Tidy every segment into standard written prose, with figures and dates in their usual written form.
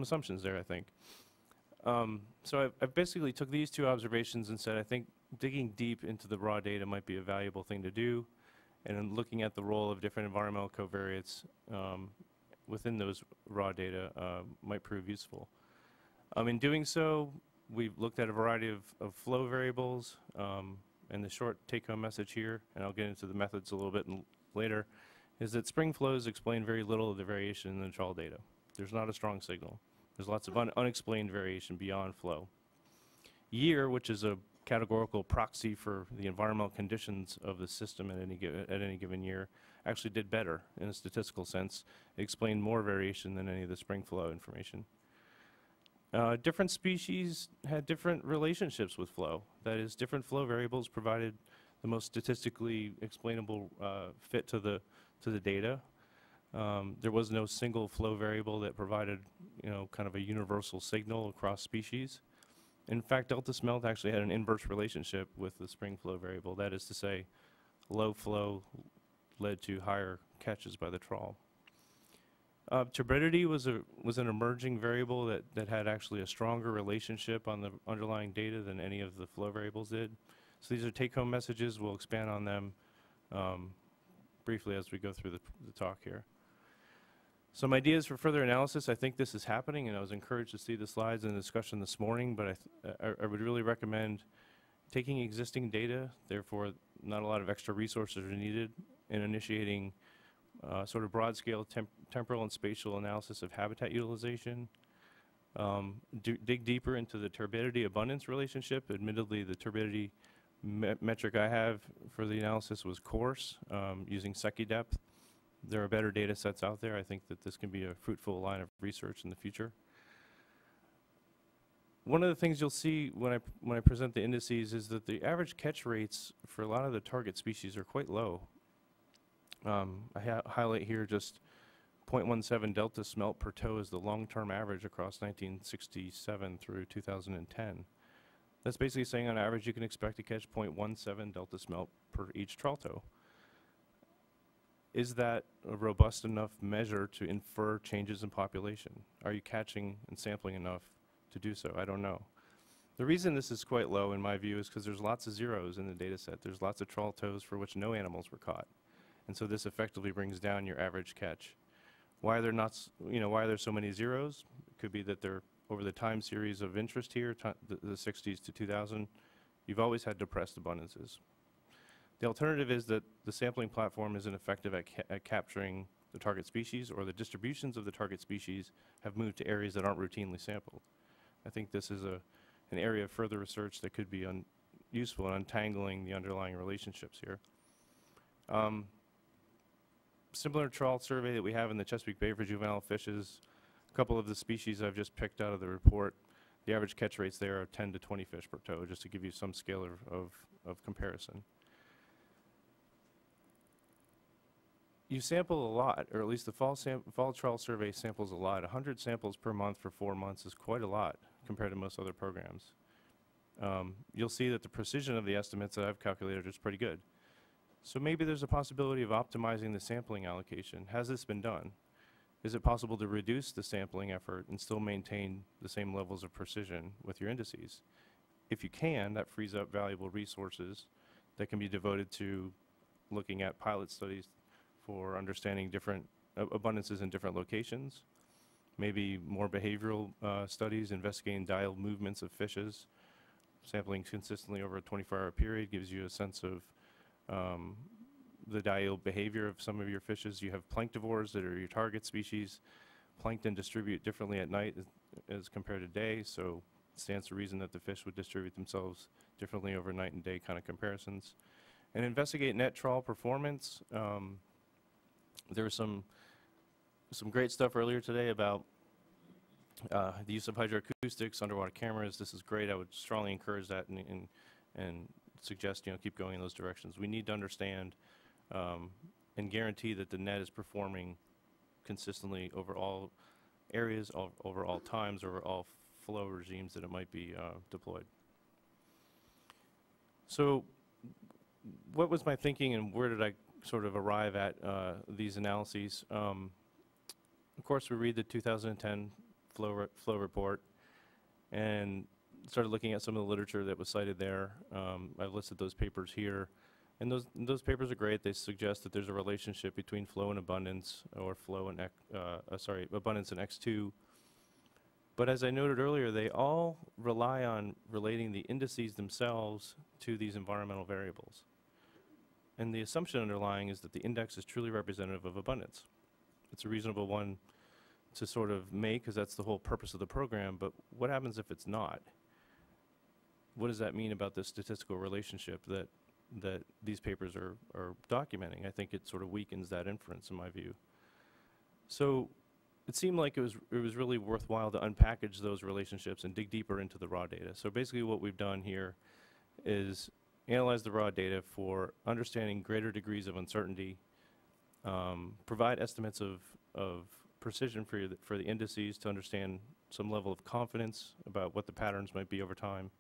assumptions there, I think. So I basically took these two observations and said, I think digging deep into the raw data might be a valuable thing to do, and in looking at the role of different environmental covariates within those raw data might prove useful. In doing so, we've looked at a variety of flow variables, and the short take-home message here, and I'll get into the methods a little bit later, is that spring flows explain very little of the variation in the trawl data. There's not a strong signal. There's lots of unexplained variation beyond flow. Year, which is a categorical proxy for the environmental conditions of the system at any given year, actually did better in a statistical sense. It explained more variation than any of the spring flow information. Different species had different relationships with flow. That is, different flow variables provided the most statistically explainable fit to the data. There was no single flow variable that provided, kind of a universal signal across species. In fact, delta smelt actually had an inverse relationship with the spring flow variable. That is to say, low flow led to higher catches by the trawl. Turbidity was an emerging variable that had actually a stronger relationship on the underlying data than any of the flow variables did. So these are take-home messages. We'll expand on them briefly as we go through the talk here. Some ideas for further analysis. I think this is happening, and I was encouraged to see the slides and the discussion this morning, but I would really recommend taking existing data, therefore not a lot of extra resources are needed, and initiating sort of broad-scale temporal and spatial analysis of habitat utilization. Dig deeper into the turbidity abundance relationship. Admittedly, the turbidity metric I have for the analysis was coarse, using Secchi depth. There are better data sets out there. I think that this can be a fruitful line of research in the future. One of the things you'll see when I present the indices is that the average catch rates for a lot of the target species are quite low. I highlight here just 0.17 delta smelt per toe is the long-term average across 1967 through 2010. That's basically saying on average you can expect to catch 0.17 delta smelt per each trawl toe. Is that a robust enough measure to infer changes in population? Are you catching and sampling enough to do so? I don't know. The reason this is quite low in my view is because there's lots of zeros in the data set. There's lots of trawl toes for which no animals were caught. And so this effectively brings down your average catch. Why are there not, why are there so many zeros? It could be that they're over the time series of interest here, the 60s to 2000, you've always had depressed abundances. The alternative is that the sampling platform isn't effective at capturing the target species, or the distributions of the target species have moved to areas that aren't routinely sampled. I think this is an area of further research that could be useful in untangling the underlying relationships here. Similar trawl survey that we have in the Chesapeake Bay for juvenile fishes, a couple of the species I've just picked out of the report, the average catch rates there are 10 to 20 fish per toe, just to give you some scale of comparison. You sample a lot, or at least the fall trawl survey samples a lot. 100 samples per month for 4 months is quite a lot compared to most other programs. You'll see that the precision of the estimates that I've calculated is pretty good. So maybe there's a possibility of optimizing the sampling allocation. Has this been done? Is it possible to reduce the sampling effort and still maintain the same levels of precision with your indices? If you can, that frees up valuable resources that can be devoted to looking at pilot studies for understanding different abundances in different locations, maybe more behavioral studies investigating diel movements of fishes. Sampling consistently over a 24-hour period gives you a sense of the diel behavior of some of your fishes. You have planktivores that are your target species. Plankton distribute differently at night as compared to day, so it stands to reason that the fish would distribute themselves differently over night and day kind of comparisons. And investigate net trawl performance. There was some great stuff earlier today about the use of hydroacoustics, underwater cameras. This is great. I would strongly encourage that and suggest keep going in those directions. We need to understand and guarantee that the net is performing consistently over all areas, over all times, over all flow regimes that it might be deployed. So what was my thinking and where did I sort of arrive at these analyses? Of course, we read the 2010 flow report and started looking at some of the literature that was cited there. I've listed those papers here. And those papers are great. They suggest that there's a relationship between flow and abundance, or flow and, abundance and X2. But as I noted earlier, they all rely on relating the indices themselves to these environmental variables. And the assumption underlying is that the index is truly representative of abundance. It's a reasonable one to sort of make, because that's the whole purpose of the program, but what happens if it's not? What does that mean about this statistical relationship that these papers are documenting? I think it sort of weakens that inference in my view. So it seemed like it was really worthwhile to unpackage those relationships and dig deeper into the raw data. So basically what we've done here is analyze the raw data for understanding greater degrees of uncertainty, provide estimates of precision for the indices to understand some level of confidence about what the patterns might be over time,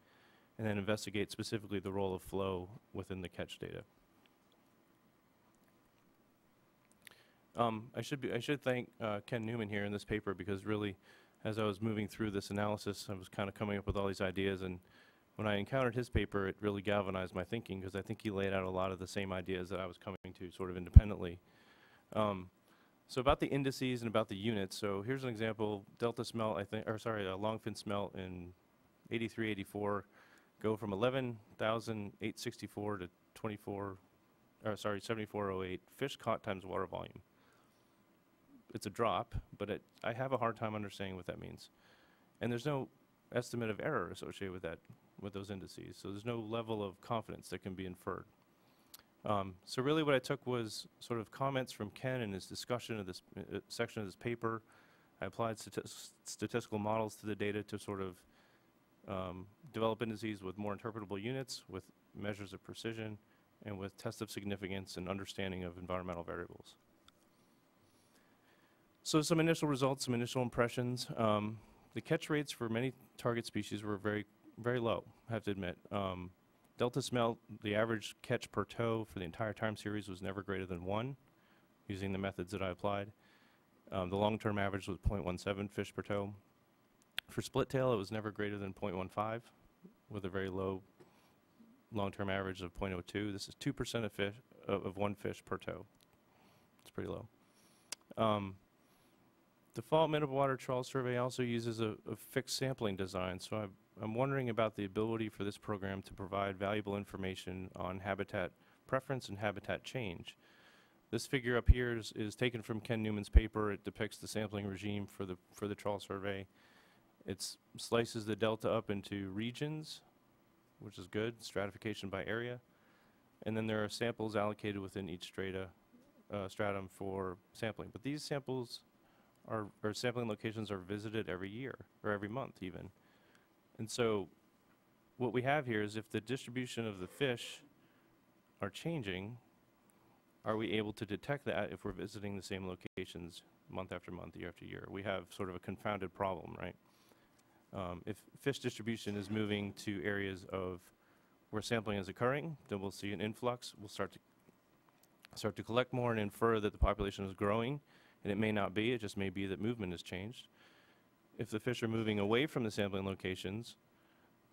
and then investigate specifically the role of flow within the catch data. I should thank Ken Newman here in this paper, because really, as I was moving through this analysis, I was kind of coming up with all these ideas, and when I encountered his paper, it really galvanized my thinking, because I think he laid out a lot of the same ideas that I was coming to sort of independently. So about the indices and about the units, so here's an example. Delta smelt, longfin smelt in 83, 84, go from 11,864 to 7408 fish caught times water volume. It's a drop, but I have a hard time understanding what that means. And there's no estimate of error associated with that, with those indices. So there's no level of confidence that can be inferred. So really what I took was sort of comments from Ken in his discussion of this section of this paper. I applied statistical models to the data to sort of develop indices with more interpretable units, with measures of precision, and with tests of significance and understanding of environmental variables. So some initial results, some initial impressions. The catch rates for many target species were very, very low, I have to admit. Delta smelt, the average catch per tow for the entire time series was never greater than 1, using the methods that I applied. The long-term average was 0.17 fish per tow. For split tail, it was never greater than 0.15, with a very low long-term average of 0.02. This is 2% of fish of one fish per tow. It's pretty low. Default minimum water trawl survey also uses a fixed sampling design, so I'm wondering about the ability for this program to provide valuable information on habitat preference and habitat change. This figure up here is taken from Ken Newman's paper. It depicts the sampling regime for the trawl survey. It slices the delta up into regions, which is good, stratification by area, and then there are samples allocated within each stratum for sampling. But these samples or sampling locations are visited every year, or every month even. And so what we have here is, if the distribution of the fish are changing, are we able to detect that if we're visiting the same locations month after month, year after year? We have sort of a confounded problem, right? If fish distribution is moving to areas of where sampling is occurring, then we'll see an influx. We'll start to collect more and infer that the population is growing, and it may not be. It just may be that movement has changed. If the fish are moving away from the sampling locations,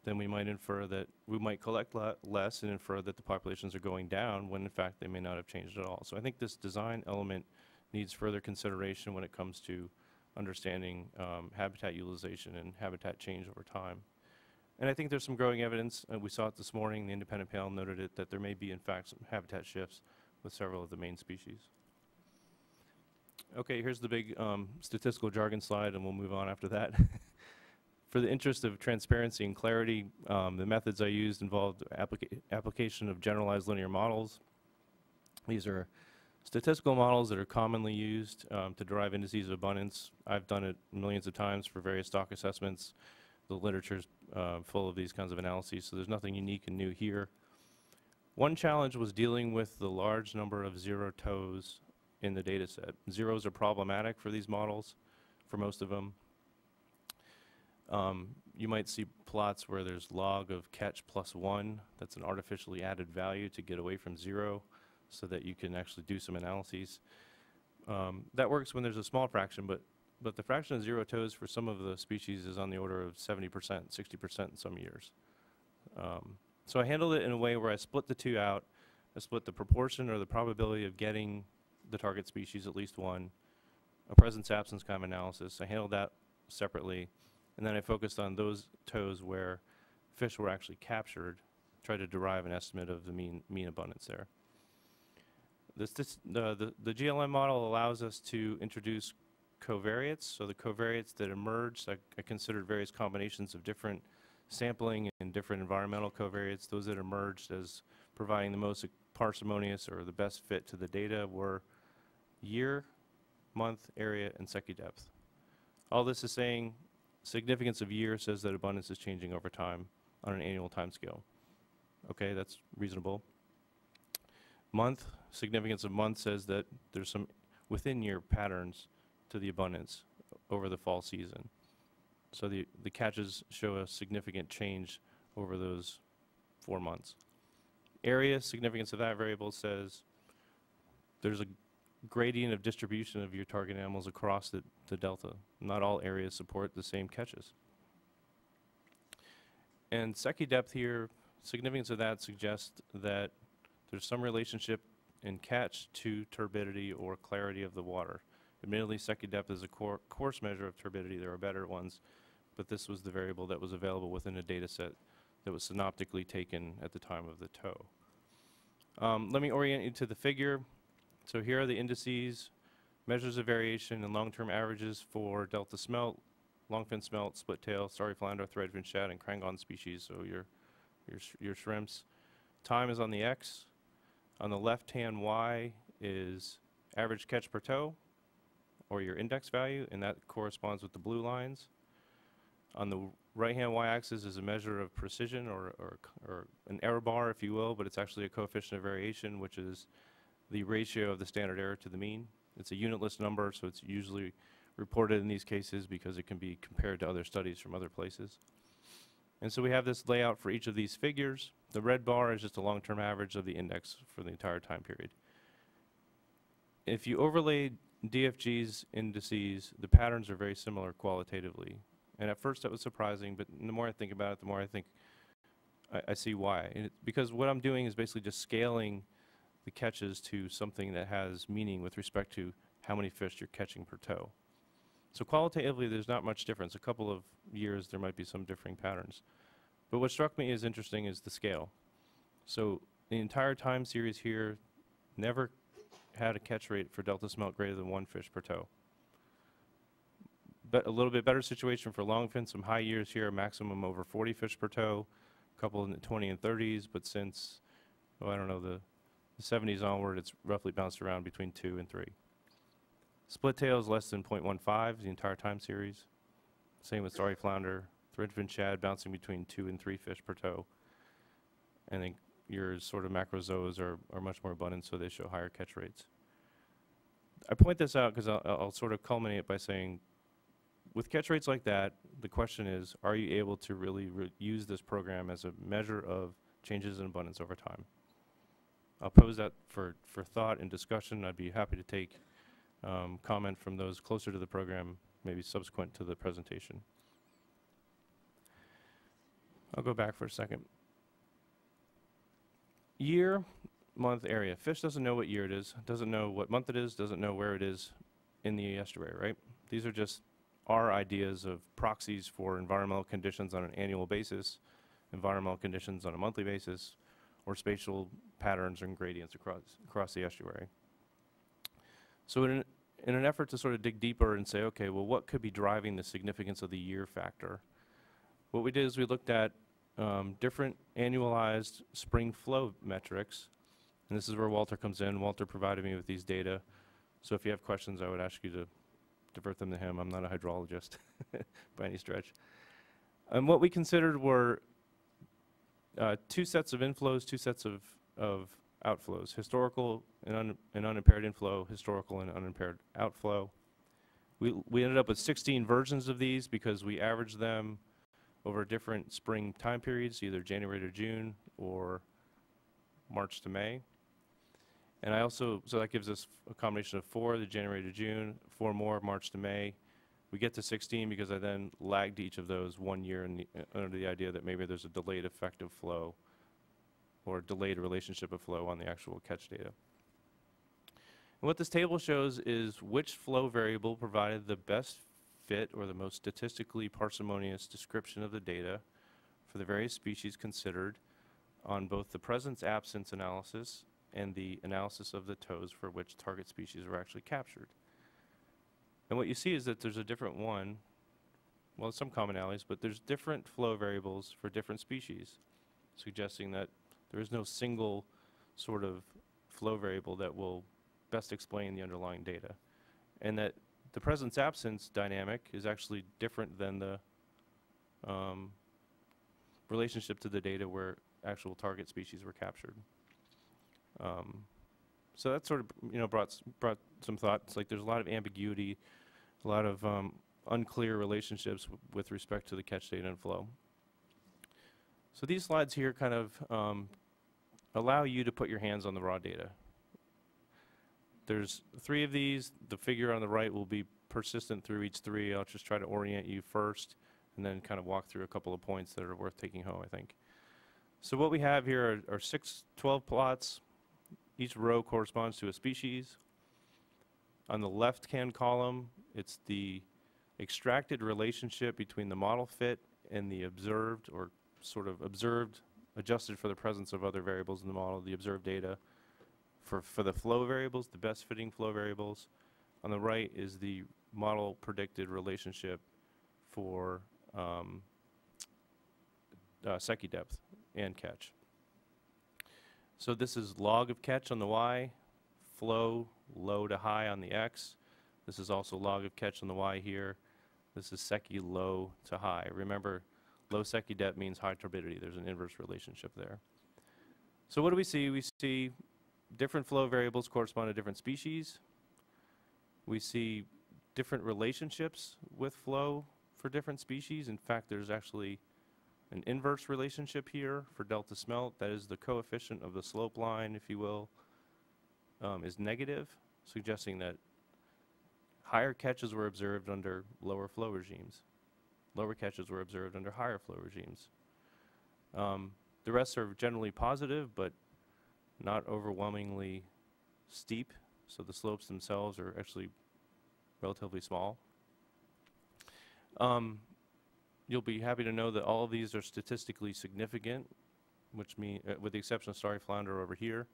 then we might infer that we might collect less and infer that the populations are going down, when in fact they may not have changed at all. So I think this design element needs further consideration when it comes to understanding habitat utilization and habitat change over time. And I think there's some growing evidence, and we saw it this morning. The independent panel noted it, that there may be in fact some habitat shifts with several of the main species. Okay, here's the big statistical jargon slide, and we'll move on after that. For the interest of transparency and clarity, the methods I used involved application of generalized linear models. These are statistical models that are commonly used to derive indices of abundance. I've done it millions of times for various stock assessments. The literature's full of these kinds of analyses, so there's nothing unique and new here. One challenge was dealing with the large number of zero tows in the data set. Zeros are problematic for these models, for most of them. You might see plots where there's log of catch plus 1. That's an artificially added value to get away from 0 so that you can actually do some analyses. That works when there's a small fraction, but but the fraction of zero tows for some of the species is on the order of 70%, 60% in some years. So I handled it in a way where I split the two out. I split the proportion or the probability of getting the target species, at least one, a presence-absence kind of analysis. I handled that separately, and then I focused on those tows where fish were actually captured, tried to derive an estimate of the mean abundance there. The GLM model allows us to introduce covariates. So the covariates that emerged, I considered various combinations of different sampling and different environmental covariates. Those that emerged as providing the most parsimonious or the best fit to the data were year, month, area, and Secchi depth. All this is saying significance of year says that abundance is changing over time on an annual time scale. Okay, that's reasonable. Month, significance of month says that there's some within year patterns to the abundance over the fall season. So the catches show a significant change over those 4 months. Area, significance of that variable says there's a gradient of distribution of your target animals across the delta. Not all areas support the same catches. And Secchi depth here, significance of that suggests that there's some relationship in catch to turbidity or clarity of the water. Admittedly, Secchi depth is a coarse measure of turbidity. There are better ones, but this was the variable that was available within a data set that was synoptically taken at the time of the tow. Let me orient you to the figure. So here are the indices, measures of variation, and long-term averages for delta smelt, longfin smelt, split tail, starry flounder, threadfin shad, and crangon species, so your shrimps. Time is on the X. On the left-hand Y is average catch per tow, or your index value, and that corresponds with the blue lines. On the right-hand y-axis is a measure of precision, or an error bar, if you will, but it's actually a coefficient of variation, which is the ratio of the standard error to the mean. It's a unitless number, so it's usually reported in these cases because it can be compared to other studies from other places. And so we have this layout for each of these figures. The red bar is just a long-term average of the index for the entire time period. If you overlay DFG's indices, the patterns are very similar qualitatively. And at first that was surprising, but the more I think about it, the more I think I see why. And because what I'm doing is basically just scaling the catches to something that has meaning with respect to how many fish you're catching per tow. So qualitatively, there's not much difference. A couple of years, there might be some differing patterns. But what struck me as interesting is the scale. So the entire time series here never had a catch rate for delta smelt greater than 1 fish per tow. But a little bit better situation for longfin, some high years here, maximum over 40 fish per tow, a couple in the 20 and 30s, but since, oh, I don't know, the 70s onward, it's roughly bounced around between 2 and 3. Split tail is less than 0.15 the entire time series. Same with starry flounder, threadfin shad bouncing between 2 and 3 fish per tow. And then your sort of macrozoas are much more abundant, so they show higher catch rates. I point this out because I'll sort of culminate by saying, with catch rates like that, the question is, are you able to really use this program as a measure of changes in abundance over time? I'll pose that for thought and discussion. I'd be happy to take comment from those closer to the program, maybe subsequent to the presentation. I'll go back for a second. Year, month, area. Fish doesn't know what year it is, doesn't know what month it is, doesn't know where it is in the estuary, right? These are just our ideas of proxies for environmental conditions on an annual basis, environmental conditions on a monthly basis, or spatial patterns and gradients across the estuary. So in an effort to sort of dig deeper and say, okay, well, what could be driving the significance of the year factor? What we did is we looked at different annualized spring flow metrics, and this is where Walter comes in. Walter provided me with these data, so if you have questions, I would ask you to divert them to him. I'm not a hydrologist by any stretch. And what we considered were 2 sets of inflows, 2 sets of outflows, historical and unimpaired inflow, historical and unimpaired outflow. We ended up with 16 versions of these because we averaged them over different spring time periods, either January to June or March to May. And I also, so that gives us a combination of 4, the January to June, 4 more, March to May. We get to 16 because I then lagged each of those 1 year under the idea that maybe there's a delayed effect of flow or delayed relationship of flow on the actual catch data. And what this table shows is which flow variable provided the best fit or the most statistically parsimonious description of the data for the various species considered on both the presence-absence analysis and the analysis of the tows for which target species were actually captured. And what you see is that there's a different one, well, some commonalities, but there's different flow variables for different species, suggesting that there is no single sort of flow variable that will best explain the underlying data. And that the presence-absence dynamic is actually different than the relationship to the data where actual target species were captured. So that sort of, brought some thoughts. Like there's a lot of ambiguity, a lot of unclear relationships with respect to the catch data and flow. So these slides here kind of allow you to put your hands on the raw data. There's 3 of these. The figure on the right will be persistent through each 3. I'll just try to orient you first and then kind of walk through a couple of points that are worth taking home, I think. So what we have here are 12 plots. Each row corresponds to a species. On the left-hand column, it's the extracted relationship between the model fit and the observed, or sort of observed, adjusted for the presence of other variables in the model, the observed data. For the flow variables, the best fitting flow variables. On the right is the model predicted relationship for Secchi depth and catch. So this is log of catch on the Y, flow low to high on the X. This is also log of catch on the Y here. This is Secchi low to high. Remember, low Secchi depth means high turbidity. There's an inverse relationship there. So what do we see? We see different flow variables correspond to different species. We see different relationships with flow for different species. In fact, there's actually an inverse relationship here for delta smelt. That is the coefficient of the slope line, if you will, is negative, suggesting that higher catches were observed under lower flow regimes. Lower catches were observed under higher flow regimes. The rest are generally positive, but not overwhelmingly steep, so the slopes themselves are actually relatively small. You'll be happy to know that all of these are statistically significant, which mean, with the exception of starry flounder over here.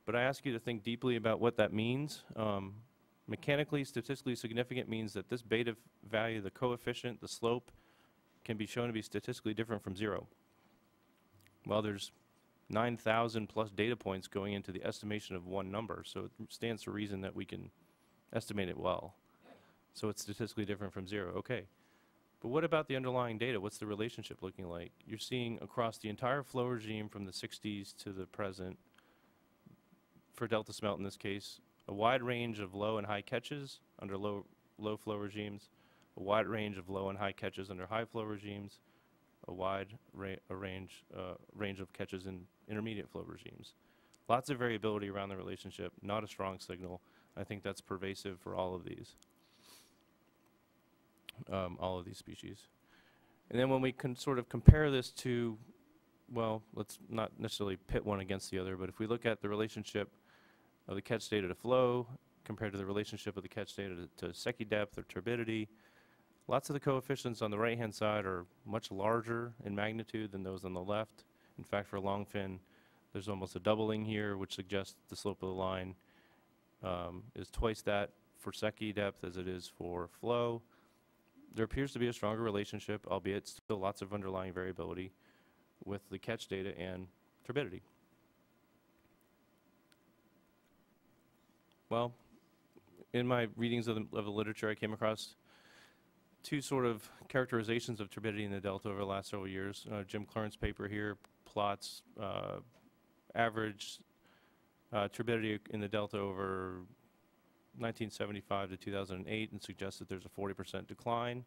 But I ask you to think deeply about what that means. Mechanically, statistically significant means that this beta value, the coefficient, the slope, can be shown to be statistically different from 0. Well, there's 9,000 plus data points going into the estimation of one number, so it stands to reason that we can estimate it well. So it's statistically different from 0. Okay. But what about the underlying data? What's the relationship looking like? You're seeing across the entire flow regime from the 60s to the present, for delta smelt in this case, a wide range of low and high catches under low flow regimes, a wide range of low and high catches under high flow regimes, a wide range of catches in intermediate flow regimes. Lots of variability around the relationship, not a strong signal. I think that's pervasive for all of these species. And then when we can sort of compare this to, well, let's not necessarily pit one against the other, but if we look at the relationship of the catch data to flow compared to the relationship of the catch data to Secchi depth or turbidity, lots of the coefficients on the right-hand side are much larger in magnitude than those on the left. In fact, for longfin, there's almost a doubling here, which suggests the slope of the line is twice that for Secchi depth as it is for flow. There appears to be a stronger relationship, albeit still lots of underlying variability, with the catch data and turbidity. Well, in my readings of the literature, I came across 2 sort of characterizations of turbidity in the delta over the last several years. Jim Clarence paper here plots average turbidity in the delta over 1975 to 2008 and suggests that there's a 40% decline.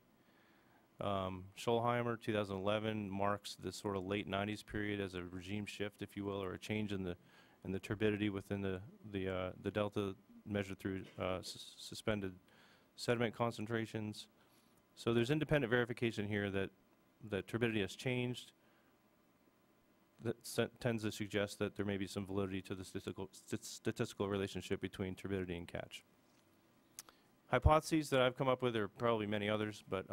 Scholheimer, 2011, marks this sort of late 90s period as a regime shift, if you will, or a change in the turbidity within the delta measured through suspended sediment concentrations. So there's independent verification here that turbidity has changed. That tends to suggest that there may be some validity to the statistical relationship between turbidity and catch. Hypotheses that I've come up with, there are probably many others, but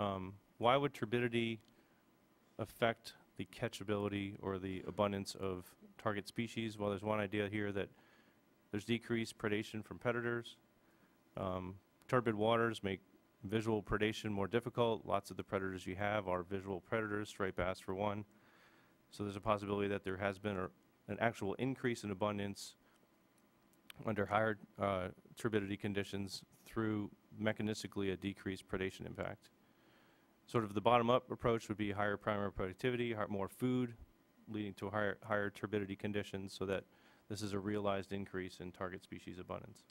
why would turbidity affect the catchability or the abundance of target species? Well, there's one idea here that there's decreased predation from predators. Turbid waters make visual predation more difficult. Lots of the predators you have are visual predators, striped bass for one. So there's a possibility that there has been an actual increase in abundance under higher turbidity conditions through mechanistically a decreased predation impact. Sort of the bottom-up approach would be higher primary productivity, more food, leading to higher turbidity conditions, so that this is a realized increase in target species abundance.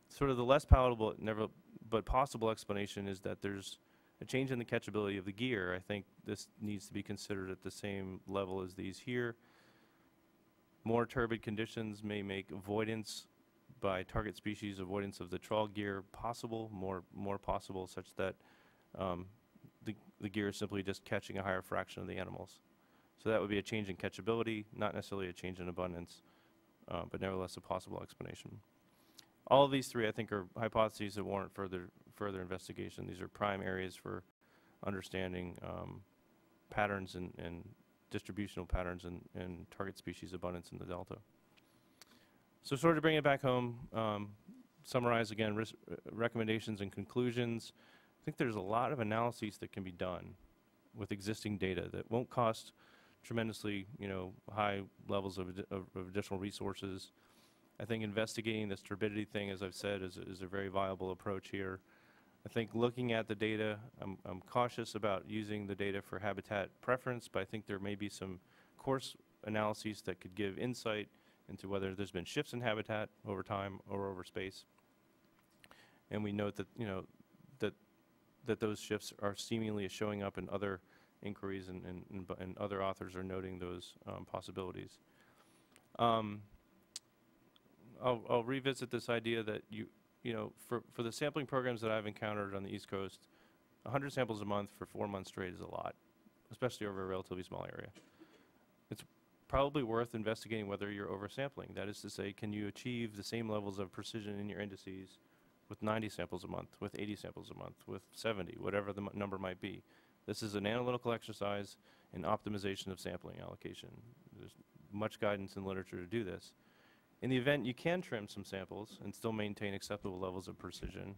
Sort of the less palatable but possible explanation is that there's a change in the catchability of the gear. I think this needs to be considered at the same level as these here. More turbid conditions may make avoidance by target species, avoidance of the trawl gear possible, more possible, such that the gear is simply just catching a higher fraction of the animals. So that would be a change in catchability, not necessarily a change in abundance, but nevertheless a possible explanation. All of these three, I think, are hypotheses that warrant further investigation. These are prime areas for understanding patterns and distributional patterns and target species abundance in the delta. So sort of bring it back home, summarize again recommendations and conclusions. I think there's a lot of analyses that can be done with existing data that won't cost tremendously, high levels of additional resources. I think investigating this turbidity thing, as I've said, is a very viable approach here. I think looking at the data, I'm cautious about using the data for habitat preference, but I think there may be some coarse analyses that could give insight into whether there's been shifts in habitat over time or over space. And we note that, that those shifts are seemingly showing up in other inquiries, and other authors are noting those possibilities. I'll revisit this idea that for the sampling programs that I've encountered on the East Coast, 100 samples a month for 4 months straight is a lot, especially over a relatively small area. It's probably worth investigating whether you're oversampling. That is to say, can you achieve the same levels of precision in your indices with 90 samples a month, with 80 samples a month, with 70, whatever the number might be. This is an analytical exercise in optimization of sampling allocation. There's much guidance in literature to do this. In the event you can trim some samples and still maintain acceptable levels of precision,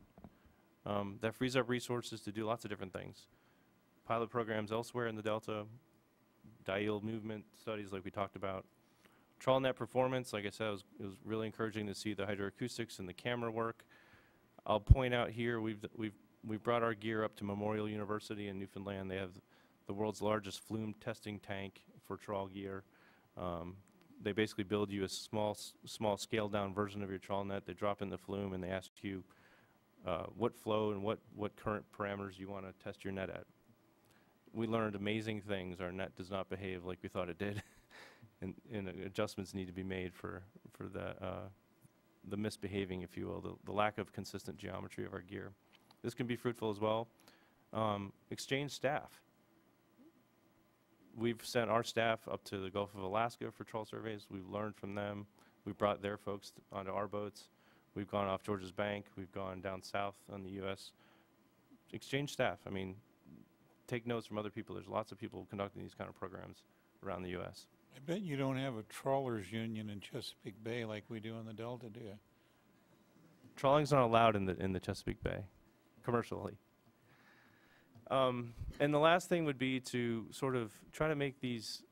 that frees up resources to do lots of different things. Pilot programs elsewhere in the Delta, diel movement studies like we talked about. Trawl net performance, like I said, it was really encouraging to see the hydroacoustics and the camera work. I'll point out here, we've brought our gear up to Memorial University in Newfoundland. They have the world's largest flume testing tank for trawl gear. They basically build you a small scaled down version of your trawl net. They drop in the flume and they ask you what flow and what current parameters you want to test your net at. We learned amazing things. Our net does not behave like we thought it did, and adjustments need to be made for the misbehaving, if you will, the lack of consistent geometry of our gear. This can be fruitful as well. Exchange staff. We've sent our staff up to the Gulf of Alaska for trawl surveys. We've learned from them. We brought their folks onto our boats. We've gone off Georges Bank. We've gone down south on the U.S. Exchange staff. I mean, take notes from other people. There's lots of people conducting these kind of programs around the U.S. I bet you don't have a trawlers union in Chesapeake Bay like we do in the Delta, do you? Trawling's not allowed in the Chesapeake Bay, commercially. And the last thing would be to sort of try to make these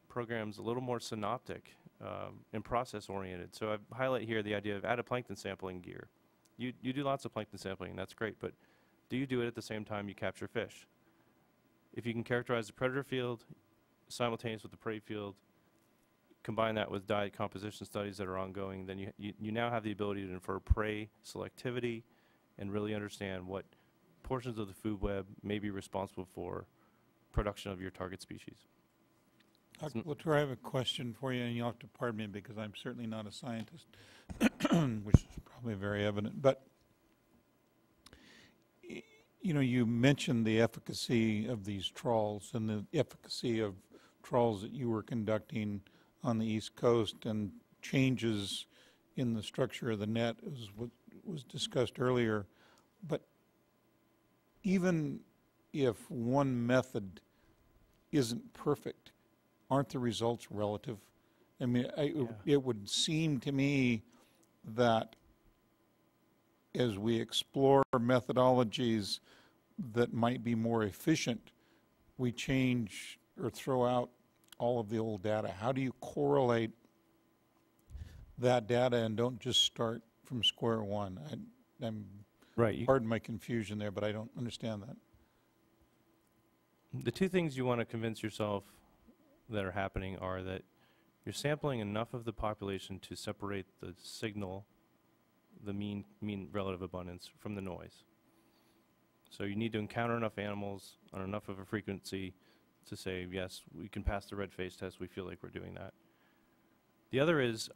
programs a little more synoptic and process-oriented. So I highlight here the idea of plankton sampling gear. You do lots of plankton sampling, and that's great, but do you do it at the same time you capture fish? If you can characterize the predator field simultaneous with the prey field, combine that with diet composition studies that are ongoing, then you now have the ability to infer prey selectivity and really understand what portions of the food web may be responsible for production of your target species. Dr. Latour, I have a question for you, and you'll have to pardon me because I'm certainly not a scientist, which is probably very evident. But You know, you mentioned the efficacy of these trawls and the efficacy of trawls that you were conducting on the East Coast, and changes in the structure of the net is what was discussed earlier. But even if one method isn't perfect, aren't the results relative? I mean, it would seem to me that as we explore methodologies that might be more efficient, we change or throw out all of the old data. How do you correlate that data and don't just start from square one? I'm Right. pardon my confusion there, but I don't understand that. The two things you want to convince yourself that are happening are that you're sampling enough of the population to separate the signal, the mean relative abundance, from the noise. So you need to encounter enough animals on enough of a frequency to say, yes, we can pass the red face test, we feel like we're doing that. The other is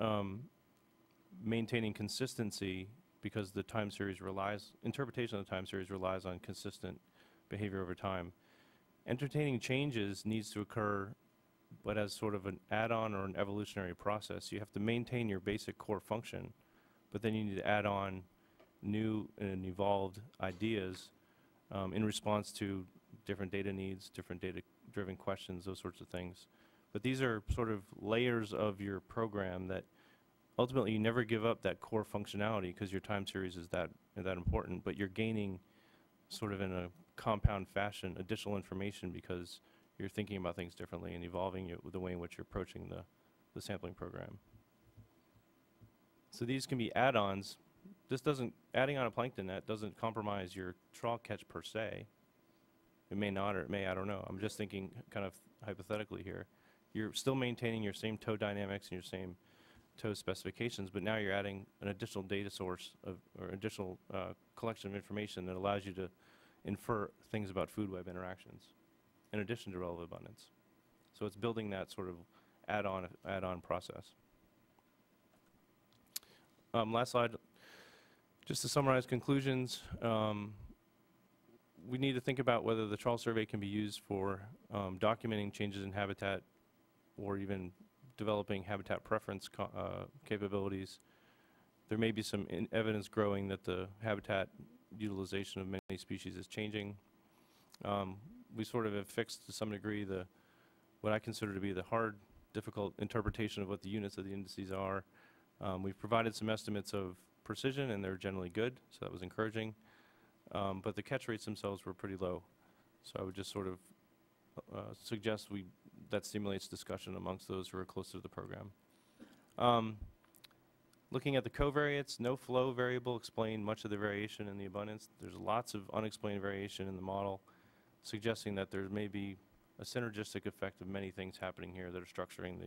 maintaining consistency, because the time series relies, interpretation of the time series relies on consistent behavior over time. Entertaining changes needs to occur, but as sort of an add-on or an evolutionary process. You have to maintain your basic core function, but then you need to add on new and evolved ideas in response to different data needs, different data-driven questions, those sorts of things. But these are sort of layers of your program that ultimately you never give up that core functionality, because your time series is that important, but you're gaining sort of in a compound fashion additional information because you're thinking about things differently and evolving the way in which you're approaching the sampling program. So these can be add-ons. Adding on a plankton net doesn't compromise your trawl catch per se. It may not, or it may, I don't know. I'm just thinking kind of hypothetically here. You're still maintaining your same tow dynamics and your same tow specifications, but now you're adding an additional data source or additional collection of information that allows you to infer things about food web interactions in addition to relative abundance. So it's building that sort of add-on process. Last slide, just to summarize conclusions. We need to think about whether the trawl survey can be used for documenting changes in habitat or even developing habitat preference capabilities. There may be some evidence growing that the habitat utilization of many species is changing. We sort of have fixed to some degree what I consider to be the hard, difficult interpretation of what the units of the indices are. We've provided some estimates of precision, and they're generally good, so that was encouraging. But the catch rates themselves were pretty low. So I would just sort of suggest that stimulates discussion amongst those who are closer to the program. Looking at the covariates, no flow variable explained much of the variation in the abundance. There's lots of unexplained variation in the model, suggesting that there may be a synergistic effect of many things happening here that are structuring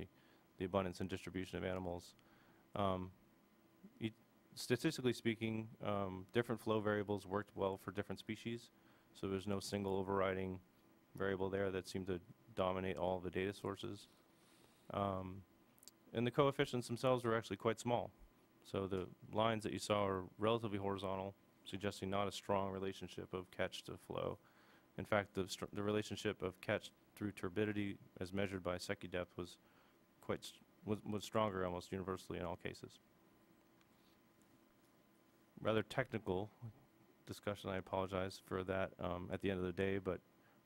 the abundance and distribution of animals. Statistically speaking, different flow variables worked well for different species, so there's no single overriding variable there that seemed to dominate all of the data sources. And the coefficients themselves were actually quite small. So the lines that you saw are relatively horizontal, suggesting not a strong relationship of catch to flow. In fact, the relationship of catch through turbidity as measured by Secchi depth was was stronger almost universally in all cases. Rather technical discussion, I apologize for that at the end of the day, but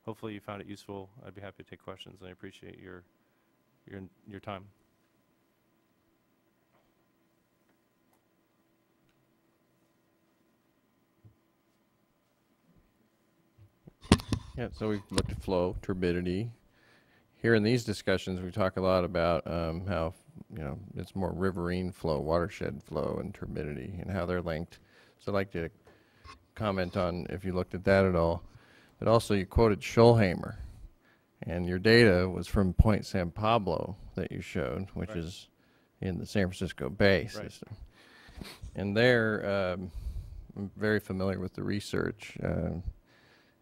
hopefully you found it useful. I'd be happy to take questions, and I appreciate your time. Yeah, so we've looked at flow, turbidity. Here in these discussions, we talk a lot about how, it's more riverine flow, watershed flow, and turbidity, and how they're linked. So I'd like to comment on if you looked at that at all. But also, you quoted Schulheimer, and your data was from Point San Pablo that you showed, which Right. is in the San Francisco Bay Right. system. And there, I'm very familiar with the research.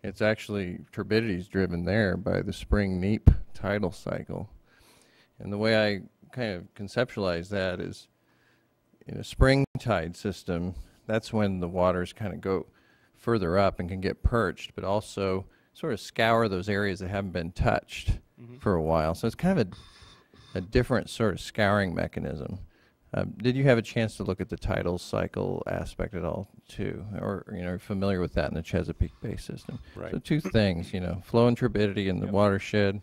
It's actually, turbidity is driven there by the spring neap tidal cycle. And the way I kind of conceptualize that is, in a spring tide system, that's when the waters kind of go further up and can get perched, but also sort of scour those areas that haven't been touched for a while. So it's kind of a different sort of scouring mechanism. Did you have a chance to look at the tidal cycle aspect at all, too? Or, you know, familiar with that in the Chesapeake Bay system? Right. So two things, you know, flow and turbidity in the watershed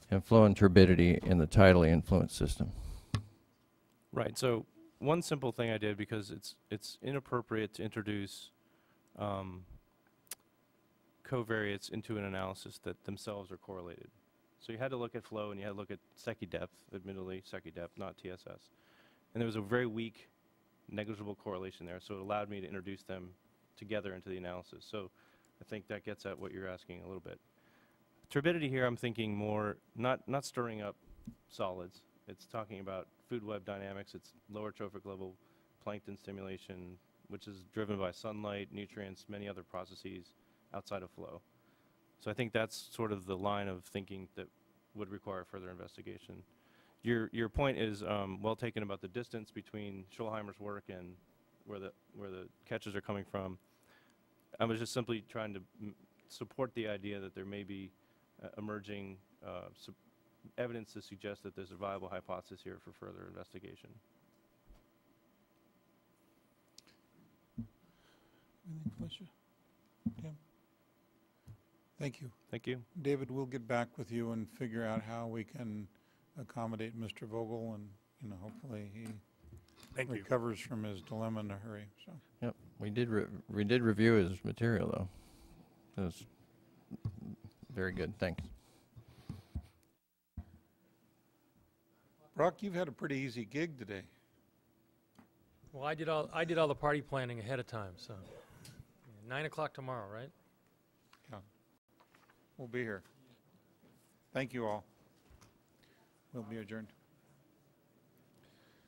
and flow and turbidity in the tidally influenced system. Right. So one simple thing I did, because it's inappropriate to introduce covariates into an analysis that themselves are correlated. So you had to look at flow and you had to look at Secchi depth, admittedly Secchi depth, not TSS. And there was a very weak, negligible correlation there, so it allowed me to introduce them together into the analysis. So I think that gets at what you're asking a little bit. Turbidity here, I'm thinking more, not stirring up solids. It's talking about food web dynamics. It's lower trophic level plankton stimulation, which is driven by sunlight, nutrients, many other processes outside of flow. So I think that's sort of the line of thinking that would require further investigation. Your point is well taken about the distance between Schulheimer's work and where the catches are coming from. I was just simply trying to support the idea that there may be emerging evidence to suggest that there's a viable hypothesis here for further investigation. Anything, Felicia? Tim? Thank you. Thank you. David, we'll get back with you and figure out how we can accommodate Mr. Vogel, and, you know, hopefully he recovers from his dilemma in a hurry. So. Yep, we did review his material, though. It was very good. Thanks. Brock, you've had a pretty easy gig today. Well, I did all the party planning ahead of time, so 9 o'clock tomorrow, right? Yeah. We'll be here. Thank you all. We'll be adjourned.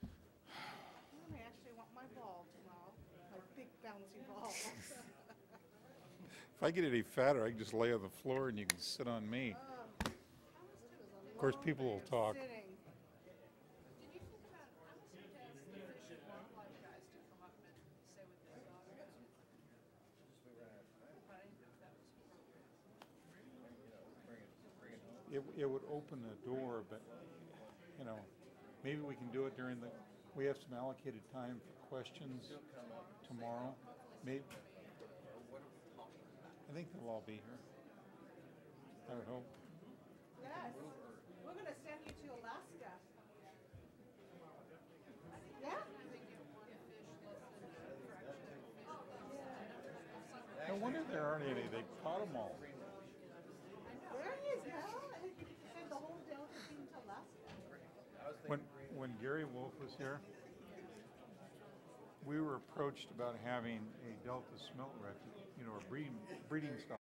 I actually want my ball tomorrow, my big bouncy ball. If I get any fatter, I can just lay on the floor and you can sit on me. Of course, people will talk. It would open the door, but, you know, maybe we can do it during the, we have some allocated time for questions tomorrow. Maybe, I think they'll all be here. I would hope. Yes, we're going to send you to Alaska. Yeah? No wonder there aren't any. They caught them all. There he is now. Send the whole Delta team to Alaska. When Gary Wolf was here, we were approached about having a Delta smelt refuge, you know, a breeding stop.